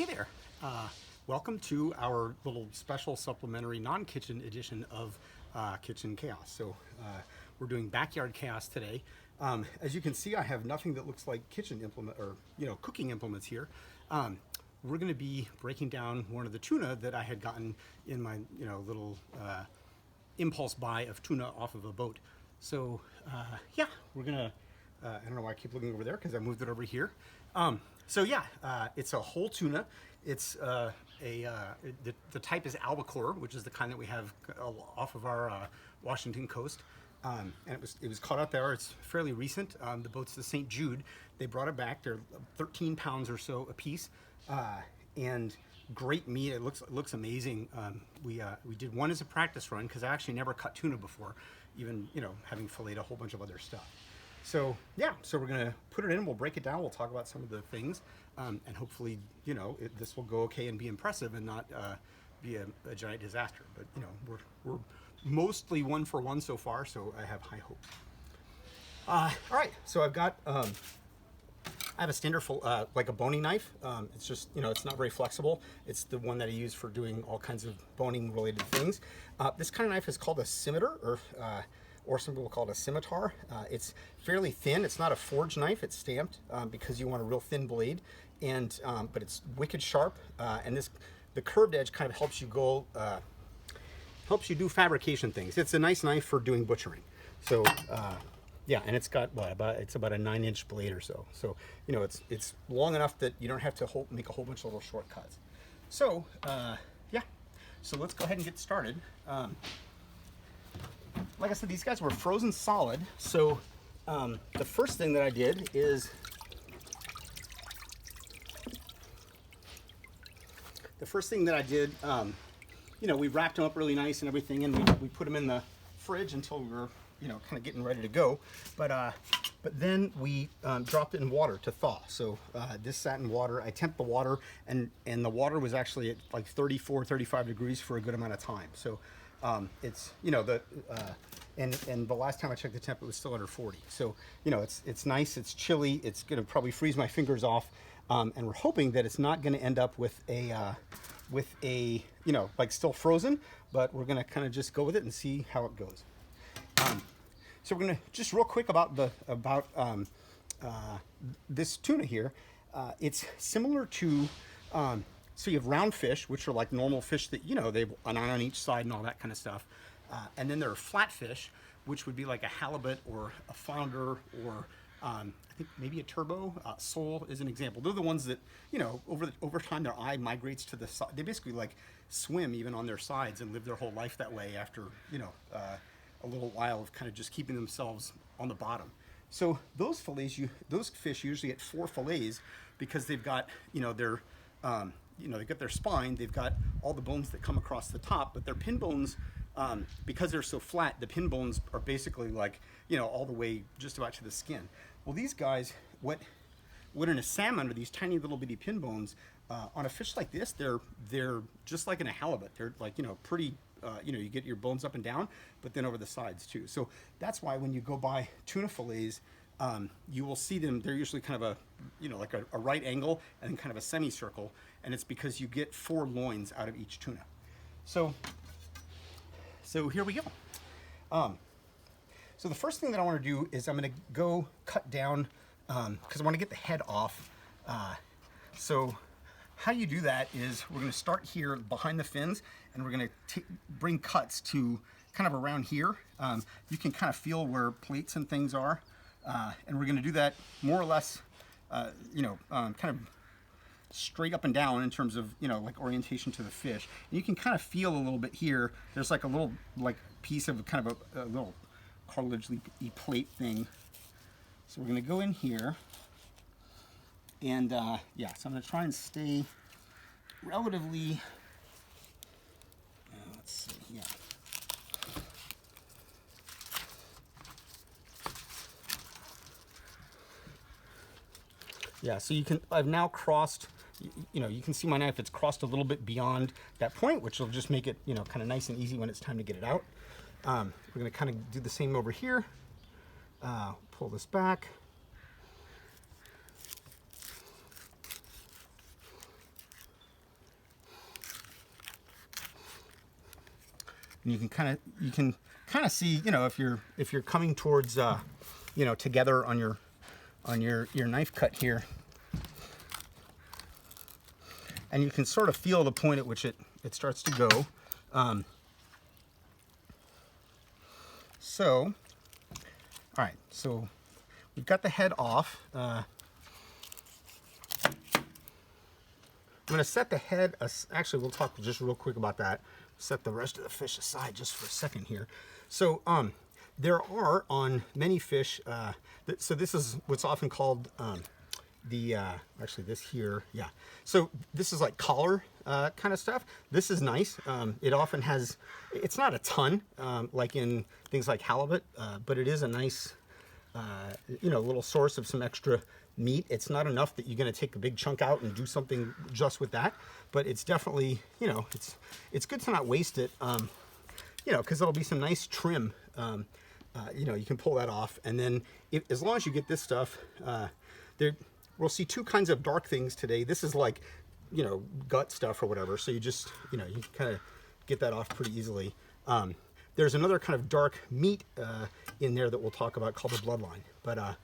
Hey there. Welcome to our little special supplementary non-kitchen edition of Kitchen Chaos. So we're doing backyard chaos today. As you can see, I have nothing that looks like kitchen implement or cooking implements here. We're going to be breaking down one of the tuna that I had gotten in my little impulse buy of tuna off of a boat. So yeah, we're gonna. I don't know why I keep looking over there because I moved it over here. It's a whole tuna. It's the type is albacore, which is the kind that we have off of our Washington coast. And it was caught out there. It's fairly recent. The boat's the St. Jude. They brought it back. They're 13 pounds or so a piece, and great meat. It looks amazing. We did one as a practice run because I actually never cut tuna before, even having filleted a whole bunch of other stuff. So yeah, so we're gonna put it in. We'll break it down. We'll talk about some of the things, and hopefully this will go okay and be impressive and not be a giant disaster. But we're mostly 1 for 1 so far, so I have high hopes. All right, so I've got I have a standard like a boning knife. It's just it's not very flexible. It's the one that I use for doing all kinds of boning related things. This kind of knife is called a scimitar, or some people call it a scimitar. It's fairly thin. It's not a forged knife. It's stamped because you want a real thin blade, and but it's wicked sharp. And the curved edge kind of helps you do fabrication things. It's a nice knife for doing butchering. So yeah, and it's got it's about a 9-inch blade or so. So it's long enough that you don't have to make a whole bunch of little shortcuts. So yeah, so let's go ahead and get started. Like I said, these guys were frozen solid. So the first thing that I did is we wrapped them up really nice and everything, and we put them in the fridge until we were kind of getting ready to go. But then we dropped it in water to thaw. So this sat in water. I temped the water, and the water was actually at like 34, 35 degrees for a good amount of time. So it's and the last time I checked the temp, it was still under 40. So it's nice. It's chilly. It's gonna probably freeze my fingers off, and we're hoping that it's not gonna end up with a like still frozen. But we're gonna kind of just go with it and see how it goes. So we're gonna just real quick about this tuna here. It's similar to so you have round fish, which are like normal fish that they have an eye on each side and all that kind of stuff, and then there are flat fish, which would be like a halibut or a flounder or I think maybe a turbo. Sole is an example. They're the ones that over time their eye migrates to the side. They basically like swim even on their sides and live their whole life that way after a little while of kind of just keeping themselves on the bottom. So those fish usually get 4 fillets because they've got they've got their spine, they've got all the bones that come across the top, but their pin bones, because they're so flat, the pin bones are basically like all the way just about to the skin. Well, these guys, what in a salmon are these tiny little bitty pin bones. On a fish like this, they're just like in a halibut. They're like pretty. You get your bones up and down, but then over the sides too. So that's why when you go buy tuna fillets, you will see them. They're usually kind of like a right angle and then kind of a semicircle, and it's because you get 4 loins out of each tuna. So here we go. So the first thing that I want to do is I'm going to go cut down because I want to get the head off. So how you do that is we're going to start here behind the fins, and we're going to bring cuts to kind of around here. You can kind of feel where plates and things are, and we're going to do that more or less, kind of straight up and down in terms of like orientation to the fish. And you can kind of feel a little bit here. There's like a little piece of kind of a little cartilage-y plate thing. So we're going to go in here. And yeah, so I'm going to try and stay relatively, let's see, yeah. Yeah, so I've now crossed, you can see my knife, it's crossed a little bit beyond that point, which will just make it, kind of nice and easy when it's time to get it out. We're going to kind of do the same over here. Pull this back. and you can kind of see, you know, if you're coming towards, you know, together on your knife cut here, and you can sort of feel the point at which it starts to go. So, all right, so we've got the head off. I'm going to set the head, actually we'll talk just real quick about that. Set the rest of the fish aside just for a second here. So there are on many fish, so this is what's often called actually this here, yeah. So this is like collar kind of stuff. This is nice. It often has, it's not a ton like in things like halibut, but it is a nice, you know, little source of some extra meat. It's not enough that you're going to take a big chunk out and do something just with that, but it's definitely, you know, it's good to not waste it, you know, because it'll be some nice trim. You know, you can pull that off, and then as long as you get this stuff, we'll see two kinds of dark things today. This is like, you know, gut stuff or whatever. So you just, you know, you kind of get that off pretty easily. There's another kind of dark meat in there that we'll talk about called the bloodline. But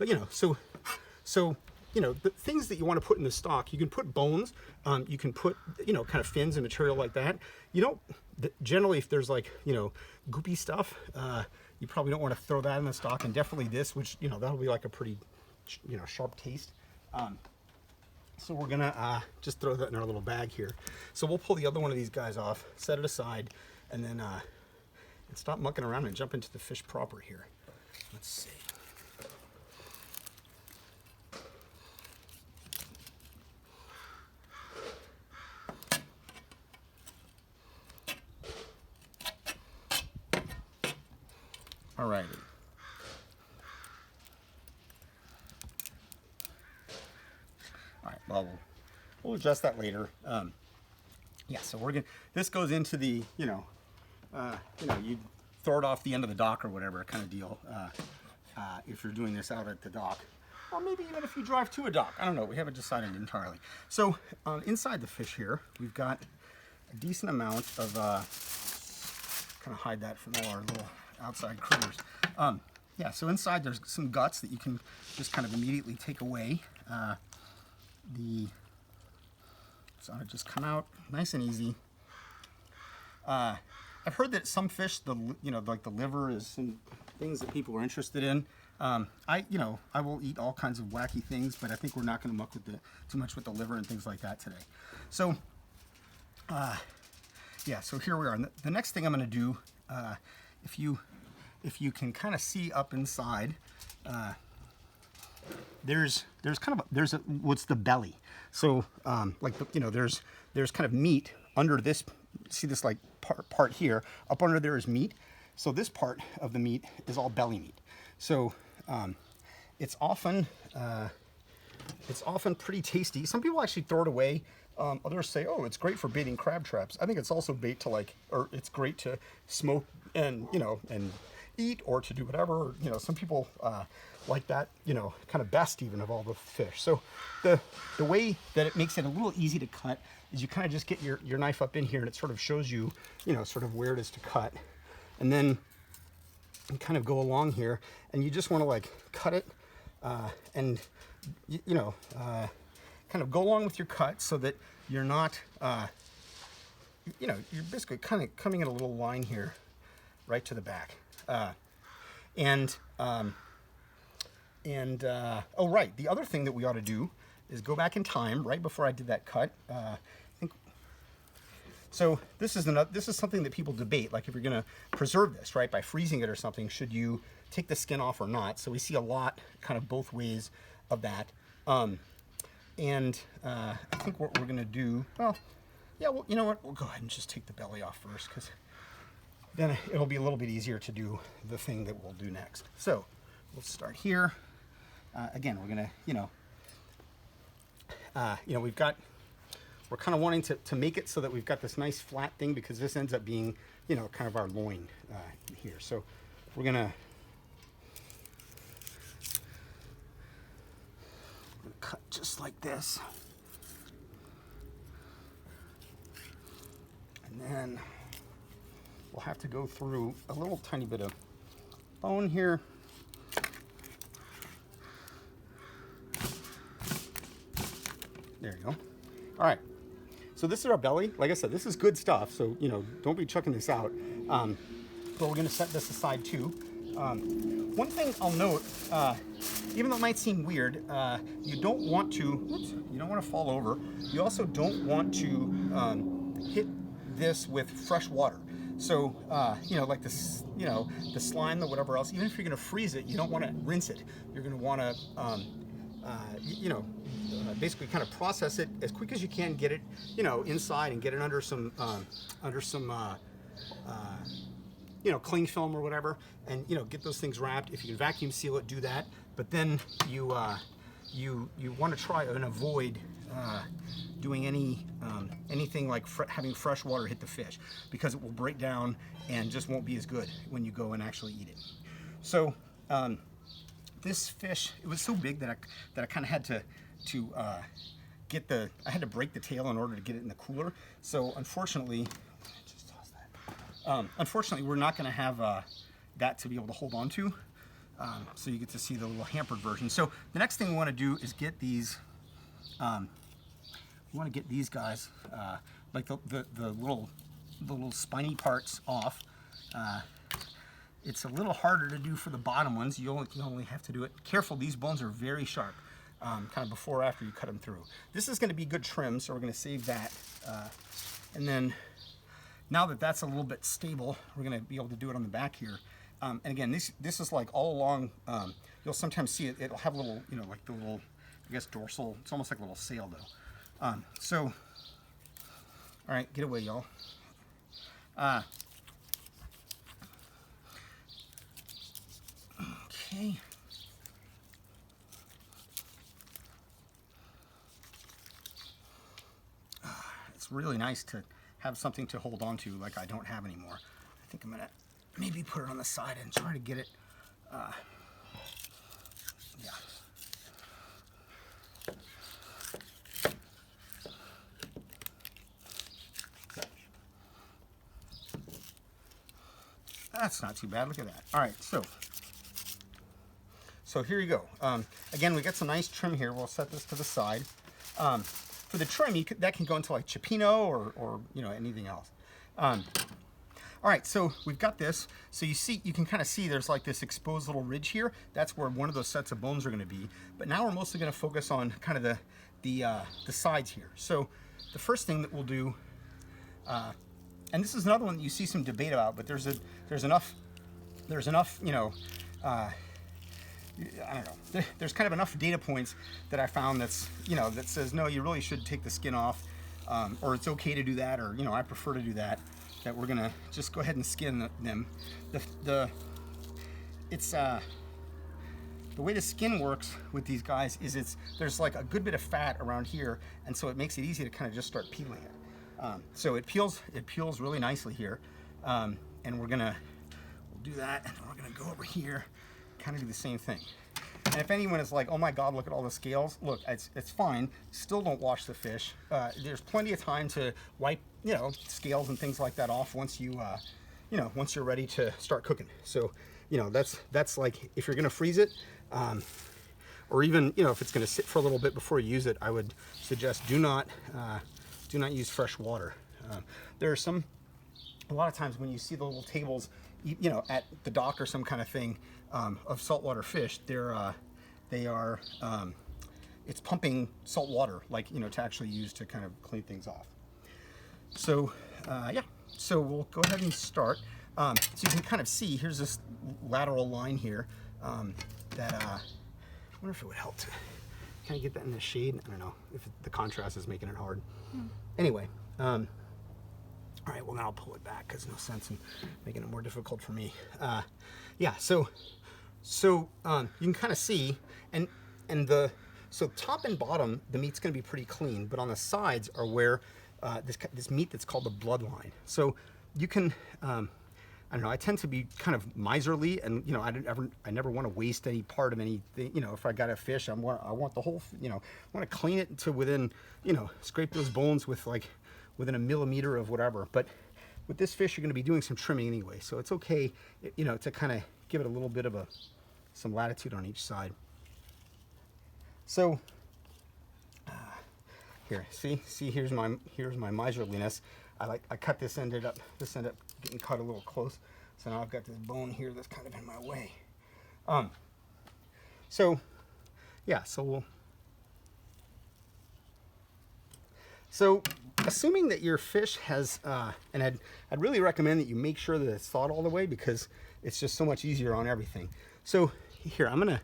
you know, so you know, the things that you want to put in the stock, you can put bones, you can put, you know, kind of fins and material like that. You don't, generally if there's like, you know, goopy stuff, you probably don't want to throw that in the stock, and definitely this, which, you know, that'll be like a pretty, you know, sharp taste. So we're gonna just throw that in our little bag here. So we'll pull the other one of these guys off, set it aside, and then and stop mucking around and jump into the fish proper here. Let's see. All righty. All right, well, we'll adjust that later. Yeah, so we're gonna, this goes into the, you know, you throw it off the end of the dock or whatever kind of deal, if you're doing this out at the dock. Or maybe even if you drive to a dock. I don't know, we haven't decided entirely. So inside the fish here, we've got a decent amount of, kind of hide that from all our little outside critters. Yeah, so inside there's some guts that you can just kind of immediately take away. So it just come out nice and easy. I've heard that some fish, you know, like the liver is some things that people are interested in. You know, I will eat all kinds of wacky things, but I think we're not going to muck with too much with the liver and things like that today. So, yeah, so here we are. And the next thing I'm going to do, if you can kind of see up inside, there's what's the belly. So like you know, there's kind of meat under this. See this like part here? Up under there is meat. So this part of the meat is all belly meat. So it's often pretty tasty. Some people actually throw it away. Others say, oh, it's great for baiting crab traps. I think it's also bait to it's great to smoke and, you know, and eat, or to do whatever. You know, some people like that, you know, kind of best even of all the fish. So the way that it makes it a little easy to cut is you kind of just get your knife up in here, and it sort of shows you, you know, sort of where it is to cut. And then you kind of go along here, and you just want to like cut it and, you know, kind of go along with your cut so that you're not, you know, you're basically kind of coming in a little line here right to the back. Oh, right, the other thing that we ought to do is go back in time right before I did that cut. I think, so this is something that people debate, like if you're going to preserve this, right, by freezing it or something, should you take the skin off or not? So we see a lot kind of both ways of that. I think what we're going to do, well, yeah, well, you know what, we'll go ahead and just take the belly off first, because then it'll be a little bit easier to do the thing that we'll do next. So we'll start here. Again, we're gonna, we're kind of wanting to make it so that we've got this nice flat thing, because this ends up being, you know, kind of our loin here. So we're gonna cut just like this. And then we'll have to go through a little tiny bit of bone here. There you go. All right. So this is our belly. Like I said, this is good stuff. So, you know, don't be chucking this out. But we're going to set this aside too. One thing I'll note, even though it might seem weird, you don't want to, you don't want to fall over. You also don't want to hit this with fresh water. So, you know, like this, you know, the slime or whatever else, even if you're going to freeze it, you don't want to rinse it. You're going to want to, you know, basically kind of process it as quick as you can, get it, you know, inside and get it under some, you know, cling film or whatever, and, you know, get those things wrapped. If you can vacuum seal it, do that. But then you want to try and avoid doing anything like having fresh water hit the fish, because it will break down and just won't be as good when you go and actually eat it. So this fish, it was so big that I kind of had to get I had to break the tail in order to get it in the cooler. So unfortunately, just toss that. Unfortunately, we're not going to have that to be able to hold on to. So you get to see the little hampered version. So the next thing we want to do is get these. We want to get these guys, like the little spiny parts off. It's a little harder to do for the bottom ones. You only have to do it. Careful, these bones are very sharp, kind of before or after you cut them through. This is going to be good trim, so we're going to save that. And then now that that's a little bit stable, we're going to be able to do it on the back here. And again, this is like all along, you'll sometimes see it, it'll have a little, you know, like the little, I guess, dorsal, it's almost like a little sail though. So, all right, get away, y'all. Okay. It's really nice to have something to hold on to like I don't have anymore. I think I'm gonna maybe put it on the side and try to get it, yeah. That's not too bad, look at that. All right, so here you go. Again, we got some nice trim here. We'll set this to the side. For the trim, that can go into like cioppino or you know, anything else. All right, so we've got this. So you can kind of see there's like this exposed little ridge here. That's where one of those sets of bones are going to be. But now we're mostly going to focus on kind of the sides here. So the first thing that we'll do, and this is another one that you see some debate about, but there's enough, you know, I don't know. There's kind of enough data points that I found that's, you know, that says no, you really should take the skin off, or it's okay to do that, or, you know, I prefer to do that. That we're gonna just go ahead and skin them. The way the skin works with these guys is there's like a good bit of fat around here, and so it makes it easy to kind of just start peeling it. So it peels really nicely here, and we'll do that, and we're gonna go over here, kind of do the same thing. And if anyone is like, oh my God, look at all the scales, look, it's fine. Still don't wash the fish. There's plenty of time to wipe, you know, scales and things like that off once you know, once you're ready to start cooking. So, you know, that's like, if you're gonna freeze it, or even, you know, if it's gonna sit for a little bit before you use it, I would suggest do not use fresh water. There are a lot of times when you see the little tables, you know, at the dock or some kind of thing, of saltwater fish, it's pumping salt water, like, you know, to actually use to kind of clean things off. So, yeah, so we'll go ahead and start. So you can kind of see, here's this lateral line here, that, I wonder if it would help to kind of get that in the shade. I don't know if the contrast is making it hard. Anyway, all right, well, now I'll pull it back because no sense in making it more difficult for me. Yeah, so you can kind of see, so top and bottom, the meat's going to be pretty clean, but on the sides are where this meat that's called the bloodline. So you can, I don't know, I tend to be kind of miserly, and, you know, I never want to waste any part of anything. You know, if I got a fish, I want the whole, you know, I want to clean it to within, you know, scrape those bones with like within a millimeter of whatever. But with this fish, you're going to be doing some trimming anyway, so it's okay, you know, to kind of give it a little bit of some latitude on each side. So here, see, here's my miserliness. I cut this ended up getting cut a little close, so now I've got this bone here that's kind of in my way. So yeah, so assuming that your fish has, and I'd really recommend that you make sure that it's thawed all the way, because it's just so much easier on everything. So here, I'm gonna,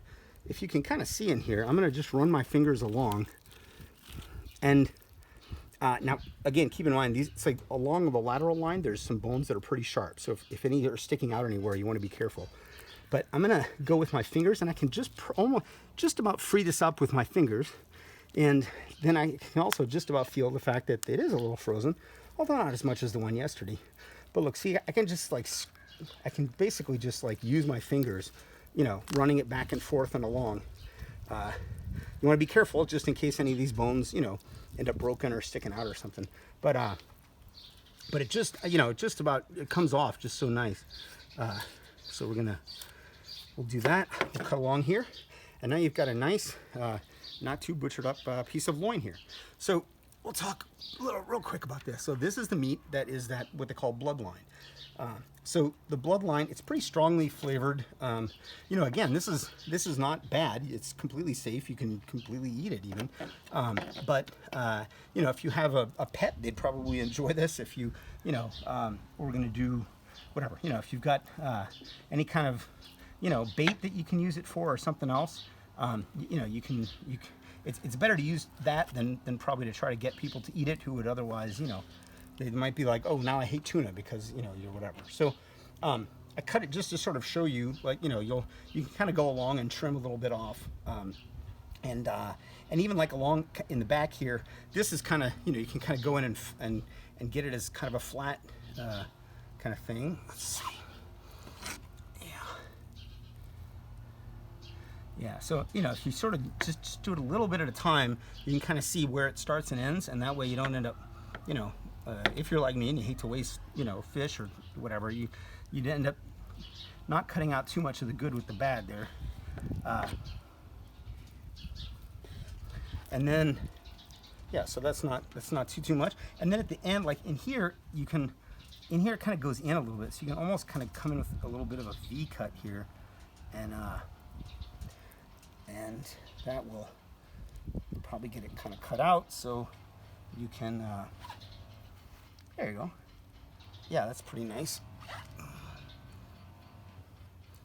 if you can kind of see in here, I'm gonna just run my fingers along. And now, again, keep in mind, it's like along the lateral line, there's some bones that are pretty sharp. So if any are sticking out anywhere, you want to be careful. But I'm gonna go with my fingers, and I can almost just about free this up with my fingers. And then I can also just about feel the fact that it is a little frozen, although not as much as the one yesterday. But look, see, I can just like, I can basically just like use my fingers, you know, running it back and forth and along. You want to be careful just in case any of these bones, you know, end up broken or sticking out or something. But it just, you know, it comes off just so nice. So we'll do that. We'll cut along here, and now you've got a nice, not too butchered up piece of loin here. So we'll talk real quick about this. So this is the meat that is what they call bloodline. So the bloodline, it's pretty strongly flavored. You know, again, this is not bad. It's completely safe. You can completely eat it even. But you know, if you have a pet, they'd probably enjoy this. If you know, we're gonna do whatever. You know, if you've got any kind of, you know, bait that you can use it for or something else, you know, it's better to use that than probably to try to get people to eat it who would otherwise, you know, they might be like, oh, now I hate tuna because, you know, you're whatever. So I cut it just to sort of show you, like, you know, you can kind of go along and trim a little bit off. And even like along in the back here, this is kind of, you know, you can kind of go in and get it as kind of a flat kind of thing. Let's see. Yeah, so, you know, if you sort of just do it a little bit at a time, you can kind of see where it starts and ends, and that way you don't end up, you know, if you're like me and you hate to waste, you know, fish or whatever, you'd end up not cutting out too much of the good with the bad there. And then, yeah, so that's not too much. And then at the end, like in here, it kind of goes in a little bit, so you can almost kind of come in with a little bit of a V cut here, and that will probably get it kind of cut out, so you can, there you go. Yeah, that's pretty nice.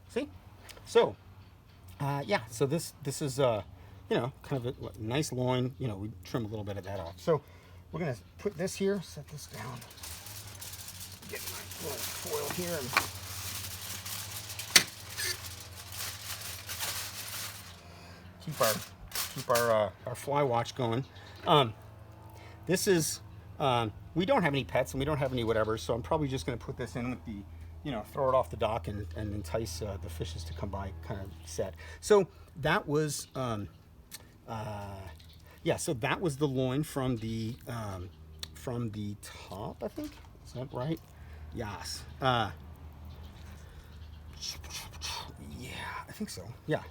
See? So, yeah, so this is, you know, kind of a nice loin. You know, we trim a little bit of that off. So we're going to put this here, set this down, get my little foil here, and keep our fly watch going. This is, we don't have any pets and we don't have any whatever, so I'm probably just going to put this in with the, you know, throw it off the dock and entice the fishes to come by kind of set. So that was, yeah, so that was the loin from the top, I think. Is that right? Yes. Yeah, I think so. Yeah.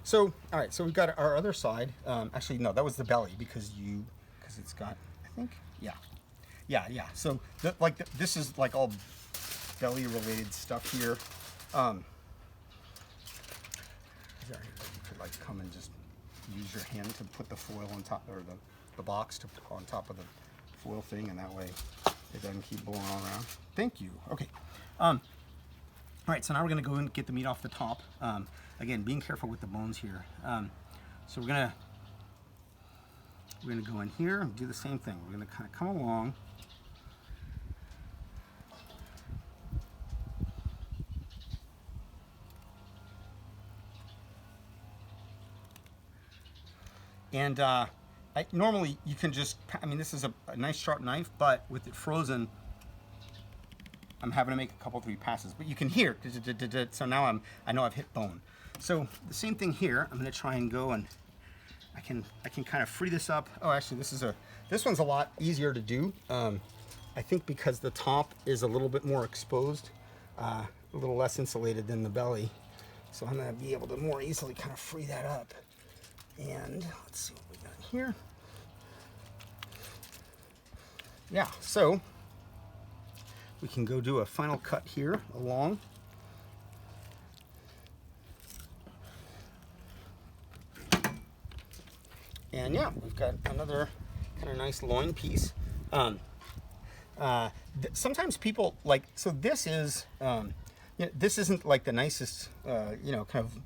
So, all right, so we've got our other side. Actually, no, that was the belly because it's got, I think, yeah. So, this is like all belly-related stuff here. You could like come and just use your hand to put the foil on top, or the box to put on top of the foil thing, and that way it doesn't keep blowing all around. Thank you. Okay. All right, so now we're gonna go and get the meat off the top. Again, being careful with the bones here. So we're gonna go in here and do the same thing. We're gonna kind of come along. And normally you can just, I mean, this is a nice sharp knife, but with it frozen, I'm having to make a couple, 3 passes. But you can hear, so now I know I've hit bone. So the same thing here. I'm going to try and go and I can kind of free this up. Oh, actually, this one's a lot easier to do. I think because the top is a little bit more exposed, a little less insulated than the belly. So I'm gonna be able to more easily kind of free that up. And let's see what we got here. Yeah, so we can go do a final cut here along. And yeah, we've got another kind of nice loin piece. Sometimes people like, so this is, this isn't like the nicest, kind of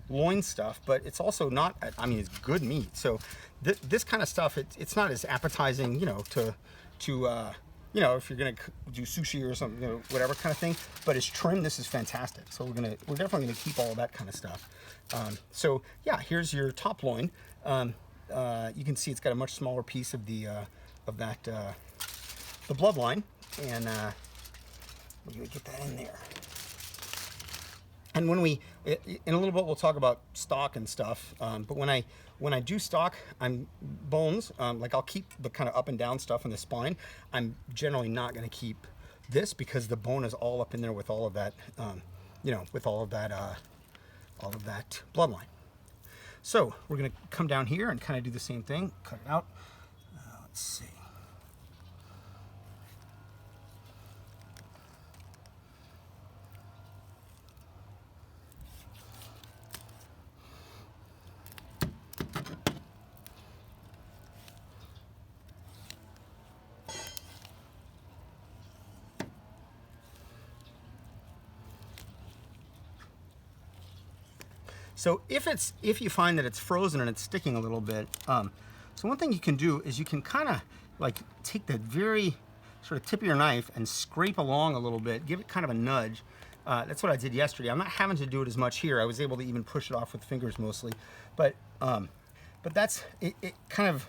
loin stuff, but it's also not, I mean, it's good meat. So this kind of stuff, it's not as appetizing, to if you're gonna do sushi or something, whatever kind of thing. But as trim, this is fantastic. So we're definitely gonna keep all of that kind of stuff. So yeah, here's your top loin. You can see it's got a much smaller piece of the bloodline, and we're gonna get that in there. And when in a little bit, we'll talk about stock and stuff. But when I do stock, I'm bones. Like I'll keep the kind of up and down stuff in the spine. I'm generally not going to keep this because the bone is all up in there with all of that, with all of that bloodline. So we're going to come down here and kind of do the same thing. Cut it out. Let's see. So if you find that it's frozen and it's sticking a little bit, so one thing you can do is you can kind of like take the very sort of tip of your knife and scrape along a little bit, give it kind of a nudge. That's what I did yesterday. I'm not having to do it as much here. I was able to even push it off with fingers mostly, but that's it kind of,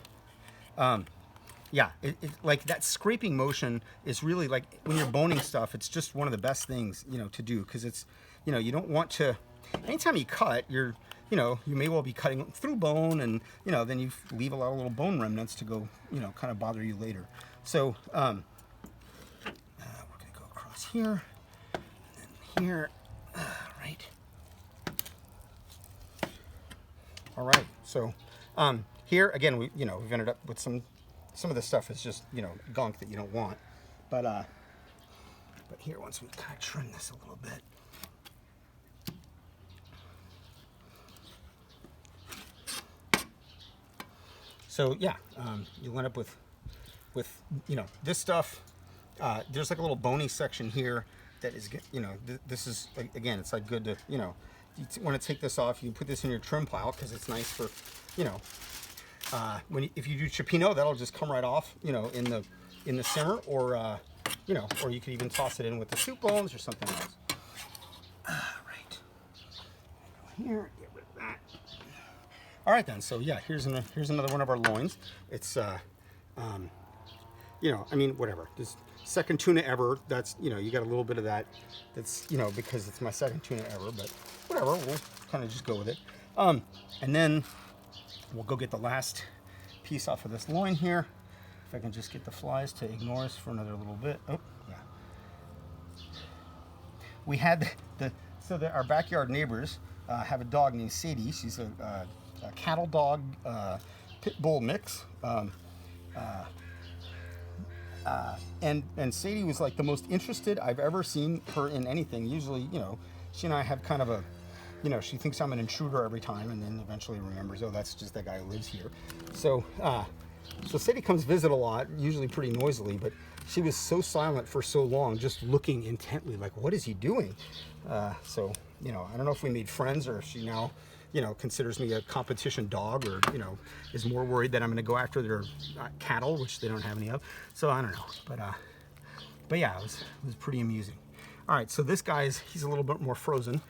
like that scraping motion is really like when you're boning stuff, it's just one of the best things, to do, because it's, you don't want to, anytime you cut, you may well be cutting through bone, and then you leave a lot of little bone remnants to go, kind of bother you later. So we're gonna go across here, and then here, right. All right. So here again, we've ended up with some of the stuff is just gunk that you don't want, but here, once we kind of trim this a little bit. So yeah, you'll end up with this stuff. There's like a little bony section here that is, this is like, again, it's like good to, you want to take this off. You can put this in your trim pile because it's nice for, if you do cioppino, that'll just come right off, in the simmer, or or you could even toss it in with the soup bones or something else. Right. Go here. All right then, so yeah, here's another one of our loins. It's, I mean, whatever. This second tuna ever, that's, you got a little bit of that. That's, because it's my second tuna ever, but whatever, we'll kind of just go with it. And then we'll go get the last piece off of this loin here. If I can just get the flies to ignore us for another little bit. Oh, yeah. We had our backyard neighbors have a dog named Sadie. She's a cattle dog pit bull mix, and Sadie was like the most interested I've ever seen her in anything. Usually, she and I have kind of a, she thinks I'm an intruder every time, and then eventually remembers, oh, that's just that guy who lives here. So Sadie comes visit a lot, usually pretty noisily, but she was so silent for so long, just looking intently, like, what is he doing? So I don't know if we made friends, or if she now considers me a competition dog, or, is more worried that I'm going to go after their cattle, which they don't have any of. So I don't know, but yeah, it was pretty amusing. All right, so this guy's, he's a little bit more frozen,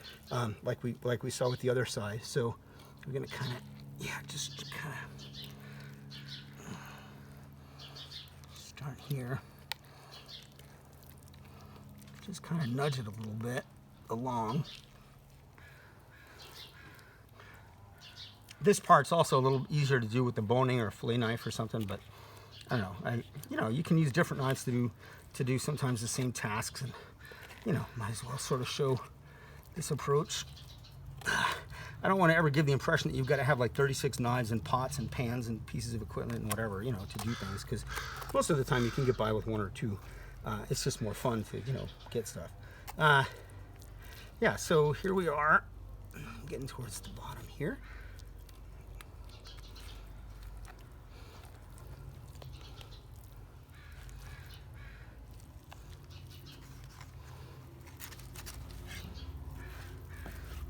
like we saw with the other side. So we're going to kind of, just kind of start here. Just kind of nudge it a little bit along. This part's also a little easier to do with the boning or a fillet knife or something, but I don't know. You know, you can use different knives to do sometimes the same tasks, and you know, might as well sort of show this approach. I don't want to ever give the impression that you've got to have like 36 knives and pots and pans and pieces of equipment and whatever, you know, to do things, because most of the time you can get by with one or two. It's just more fun to, you know, get stuff. Yeah, so here we are, getting towards the bottom here.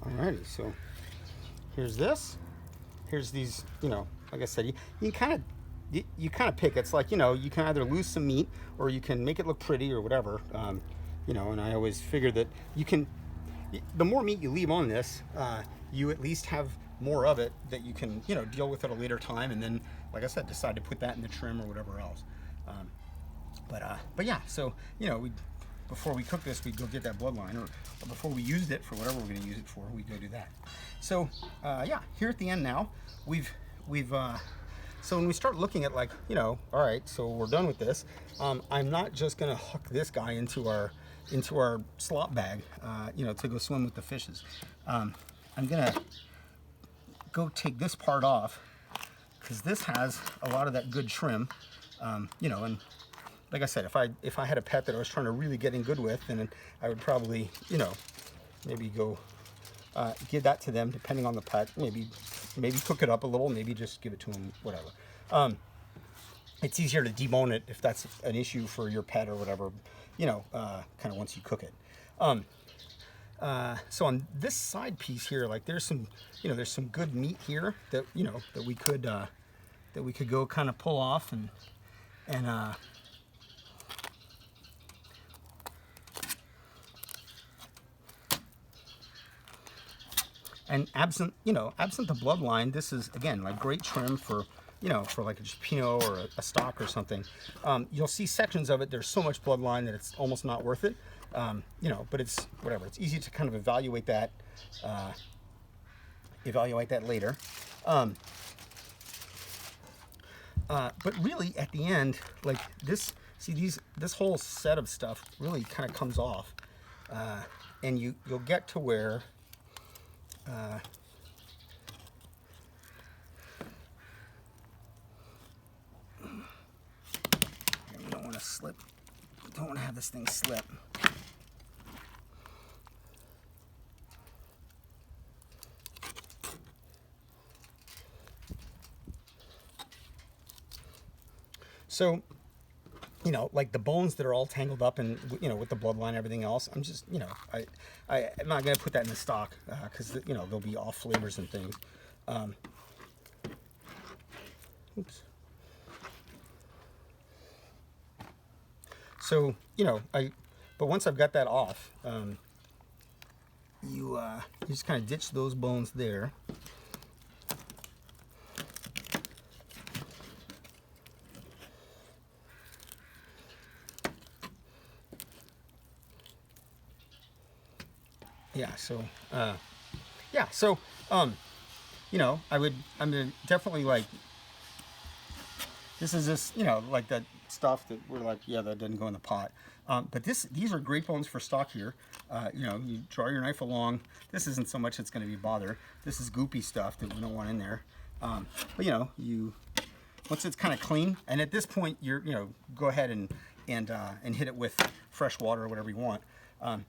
Alrighty, so here's this. Here's these, you know, like I said, you kind of pick. It's like, you know, you can either lose some meat or you can make it look pretty or whatever. You know, and I always figure that you can, the more meat you leave on this, you at least have more of it that you can, you know, deal with at a later time, and then, like I said, decide to put that in the trim or whatever else. But yeah, so, you know, before we cook this, we'd go get that bloodline, or before we used it for whatever we're going to use it for, we'd go do that. So yeah, here at the end now, so when we start looking at, like, you know, all right, so we're done with this. I'm not just going to hook this guy into our slop bag, you know, to go swim with the fishes. I'm going to go take this part off, because this has a lot of that good trim, you know, and like I said, if I had a pet that I was trying to really get in good with, then I would probably, you know, maybe go give that to them, depending on the pet. Maybe cook it up a little, maybe just give it to them, whatever. It's easier to debone it if that's an issue for your pet or whatever, you know, kind of once you cook it. So on this side piece here, like there's some, you know, there's some good meat here that, you know, that we could go kind of pull off and absent the bloodline, this is, again, like great trim for, you know, for like a Pinot or a stock or something. You'll see sections of it, there's so much bloodline that it's almost not worth it. You know, but it's whatever. It's easy to kind of evaluate that later. But really, at the end, like this, this whole set of stuff really kind of comes off, and you'll get to where. You don't want to slip. Don't want to have this thing slip. So, you know, like the bones that are all tangled up and, you know, with the bloodline and everything else, I'm just, you know, I'm not going to put that in the stock, because, you know, there'll be off flavors and things. Oops. So, you know, but once I've got that off, you just kind of ditch those bones there. Yeah, so, you know, I'm gonna definitely, like, this is just, you know, like that stuff that we're like, yeah, that doesn't go in the pot. But these are great bones for stock here. You know, you draw your knife along. This isn't so much it's going to be bother. This is goopy stuff that we don't want in there. But, you know, once it's kind of clean, and at this point, you know, go ahead and hit it with fresh water or whatever you want.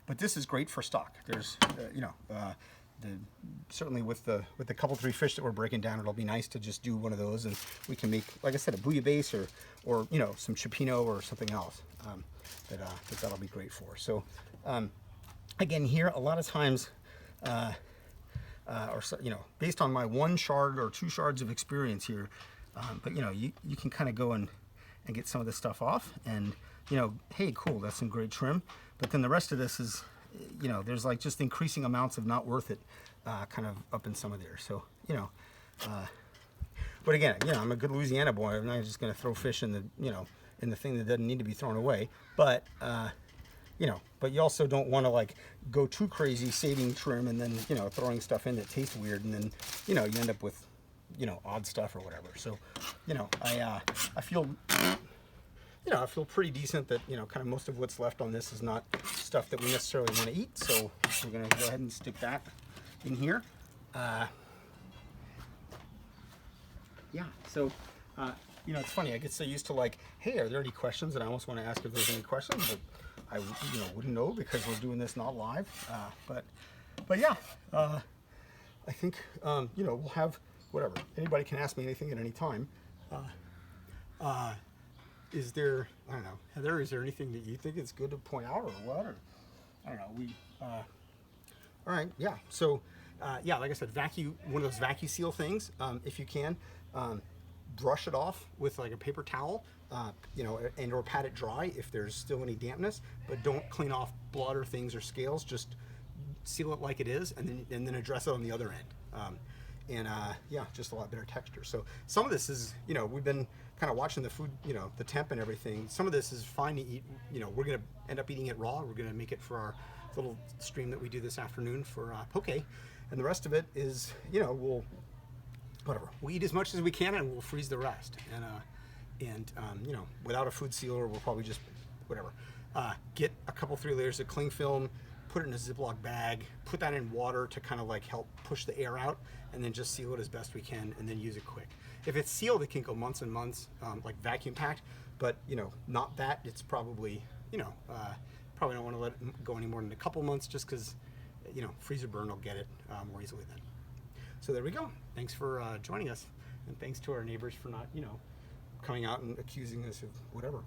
But this is great for stock. There's, you know, certainly with the couple 3 fish that we're breaking down, it'll be nice to just do one of those, and we can make, like I said, a bouillabaisse or you know, some cioppino or something else that'll be great for. So again, here a lot of times, you know, based on my 1 shard or 2 shards of experience here, but you know, you can kind of go and get some of this stuff off, and you know, hey, cool, that's some great trim. But then the rest of this is, you know, there's like just increasing amounts of not worth it, kind of up in some of there. So, you know, but again, you know, I'm a good Louisiana boy. I'm not just going to throw fish in the, you know, in the thing that doesn't need to be thrown away. But, you know, but you also don't want to like go too crazy saving trim and then, you know, throwing stuff in that tastes weird, and then, you know, you end up with you know, odd stuff or whatever. So, you know, I feel, you know, I feel pretty decent that, you know, kind of most of what's left on this is not stuff that we necessarily want to eat. So we're going to go ahead and stick that in here. Yeah, so, you know, it's funny. I get so used to like, hey, are there any questions? And I almost want to ask if there's any questions, but I, you know, wouldn't know because we're doing this not live. But yeah, I think, you know, we'll have whatever. Anybody can ask me anything at any time. Is there, I don't know, Heather, is there anything that you think is good to point out or what? Or, I don't know, all right, yeah. So, yeah, like I said, one of those vacuum seal things, if you can, brush it off with like a paper towel, you know, and or pat it dry if there's still any dampness, but don't clean off blood or things or scales. Just seal it like it is, and then address it on the other end. Yeah, just a lot better texture. So some of this is, you know, we've been kind of watching the food, you know, the temp and everything. Some of this is fine to eat. You know, we're gonna end up eating it raw. We're gonna make it for our little stream that we do this afternoon for poke, and the rest of it is, you know, we'll eat as much as we can and we'll freeze the rest. And you know, without a food sealer, we'll probably just whatever. Get a couple 3 layers of cling film, put it in a Ziploc bag, put that in water to kind of like help push the air out, and then just seal it as best we can, and then use it quick. If it's sealed, it can go months and months, like vacuum packed. But you know, not that. It's probably, you know, probably don't want to let it go any more than a couple months, just because, you know, freezer burn will get it more easily then. So there we go. Thanks for joining us, and thanks to our neighbors for not, you know, coming out and accusing us of whatever.